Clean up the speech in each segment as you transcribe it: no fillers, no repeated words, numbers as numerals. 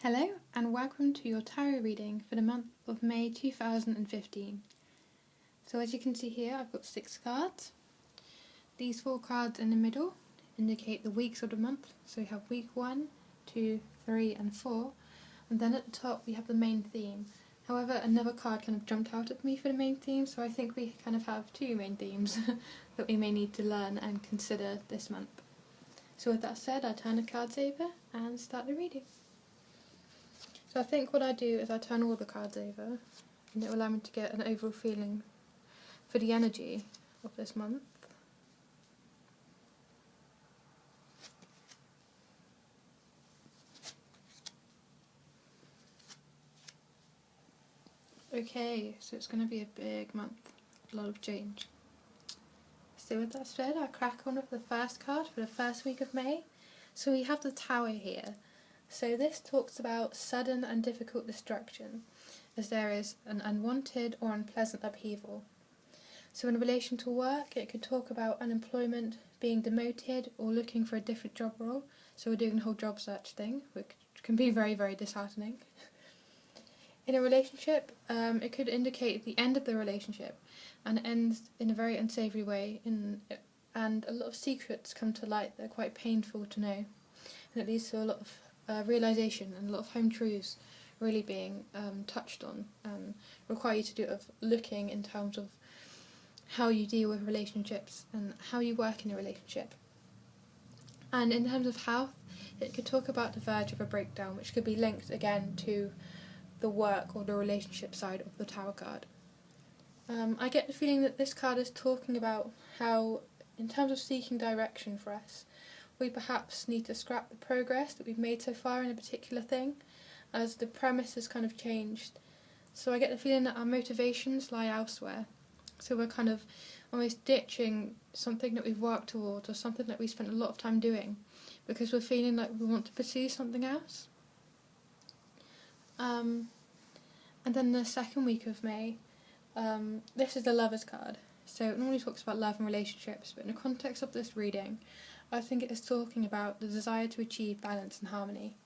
Hello and welcome to your tarot reading for the month of May 2015. So as you can see here, I've got 6 cards. These 4 cards in the middle indicate the weeks of the month. So we have week 1, 2, 3 and 4. And then at the top we have the main theme. However, another card kind of jumped out at me for the main theme, so I think we kind of have 2 main themes that we may need to learn and consider this month. So with that said, I'll turn the cards over and start the reading. So I think what I do is I turn all the cards over and it will allow me to get an overall feeling for the energy of this month. Okay, so it's going to be a big month, a lot of change. So with that said, I'll crack on with the first card for the first week of May. So we have the Tower here. So this talks about sudden and difficult destruction, as there is an unwanted or unpleasant upheaval. So in relation to work, it could talk about unemployment, being demoted, or looking for a different job role. So we're doing the whole job search thing, which can be very, very disheartening. In a relationship, it could indicate the end of the relationship, and it ends in a very unsavoury way, and a lot of secrets come to light that are quite painful to know. And it leads to a lot of realisation and a lot of home truths really being touched on, and require you to do of looking in terms of how you deal with relationships and how you work in a relationship. And in terms of health, it could talk about the verge of a breakdown, which could be linked again to the work or the relationship side of the Tower card. I get the feeling that this card is talking about how, in terms of seeking direction for us, we perhaps need to scrap the progress that we've made so far in a particular thing, as the premise has kind of changed. So I get the feeling that our motivations lie elsewhere. So we're kind of almost ditching something that we've worked towards or something that we spent a lot of time doing because we're feeling like we want to pursue something else. And then the second week of May, this is the Lovers card. So it normally talks about love and relationships, but in the context of this reading, I think it is talking about the desire to achieve balance and harmony.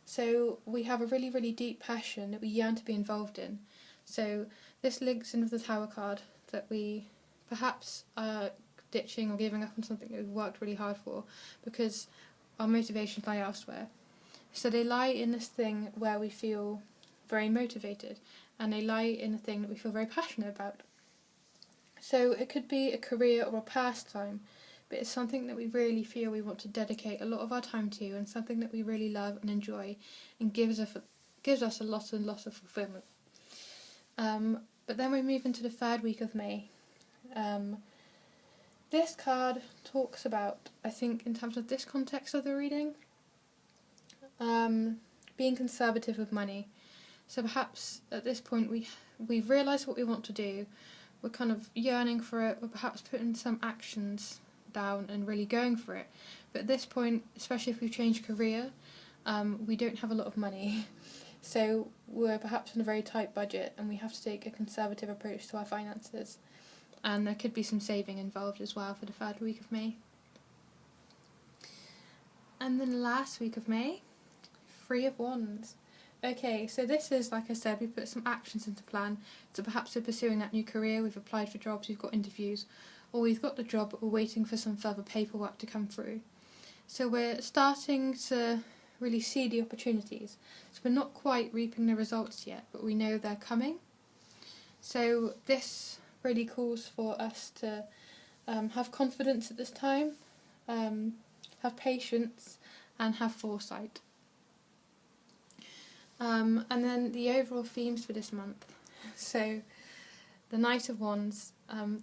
So we have a really, really deep passion that we yearn to be involved in. So this links in with the Tower card, that we perhaps are ditching or giving up on something that we've worked really hard for because our motivations lie elsewhere. So they lie in this thing where we feel very motivated, and they lie in a thing that we feel very passionate about. So it could be a career or a pastime, but it's something that we really feel we want to dedicate a lot of our time to, and something that we really love and enjoy, and gives us a lot and lot of fulfillment. But then we move into the third week of May. This card talks about, I think in terms of this context of the reading, being conservative with money. So perhaps at this point we've realised what we want to do, we're kind of yearning for it, we're perhaps putting some actions down and really going for it. But at this point, especially if we've changed career, we don't have a lot of money. So we're perhaps on a very tight budget and we have to take a conservative approach to our finances. And there could be some saving involved as well for the third week of May. And then the last week of May, Three of Wands. Okay, so this is, like I said, we put some actions into plan. So perhaps we're pursuing that new career, we've applied for jobs, we've got interviews, or we've got the job but we're waiting for some further paperwork to come through. So we're starting to really see the opportunities. So we're not quite reaping the results yet, but we know they're coming. So this really calls for us to have confidence at this time, have patience and have foresight. And then the overall themes for this month. So the Knight of Wands,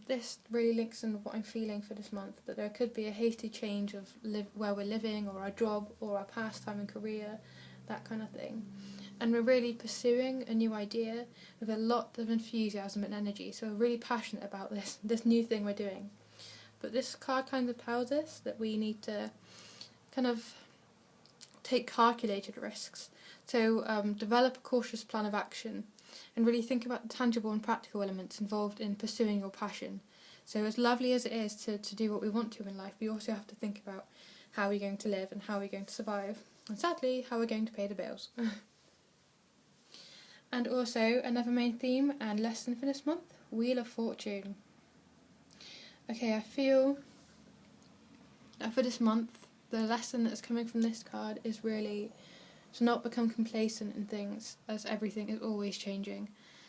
this really links in what I'm feeling for this month, that there could be a hasty change of where we're living or our job or our pastime and career, that kind of thing. And we're really pursuing a new idea with a lot of enthusiasm and energy, so we're really passionate about this new thing we're doing. But this card kind of tells us that we need to kind of take calculated risks. So develop a cautious plan of action and really think about the tangible and practical elements involved in pursuing your passion. So as lovely as it is to do what we want to in life, we also have to think about how we're going to live and how we're going to survive, and sadly, how we're going to pay the bills. And also, another main theme and lesson for this month, Wheel of Fortune. Okay, I feel that for this month, the lesson that's coming from this card is really to not become complacent in things, as everything is always changing.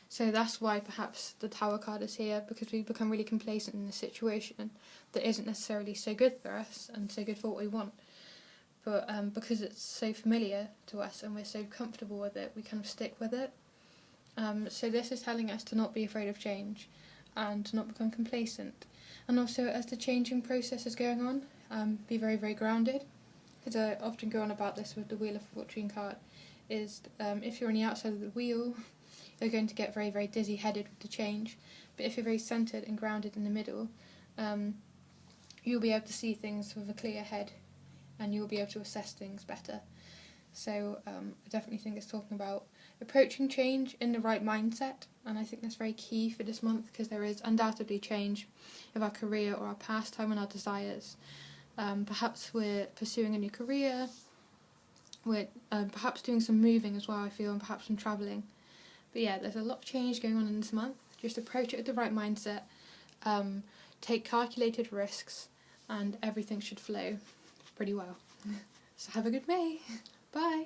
So that's why perhaps the Tower card is here, because we become really complacent in a situation that isn't necessarily so good for us and so good for what we want. But because it's so familiar to us and we're so comfortable with it, we kind of stick with it. So this is telling us to not be afraid of change and to not become complacent. And also, as the changing process is going on, be very, very grounded. Because I often go on about this with the Wheel of Fortune card, is if you're on the outside of the wheel, you're going to get very, very dizzy-headed with the change. But if you're very centred and grounded in the middle, you'll be able to see things with a clear head and you'll be able to assess things better. So I definitely think it's talking about approaching change in the right mindset, and I think that's very key for this month, because there is undoubtedly change of our career or our pastime and our desires. Perhaps we're pursuing a new career, we're perhaps doing some moving as well, I feel, and perhaps some travelling. But yeah, there's a lot of change going on in this month. Just approach it with the right mindset, take calculated risks, and everything should flow pretty well. So have a good May. Bye.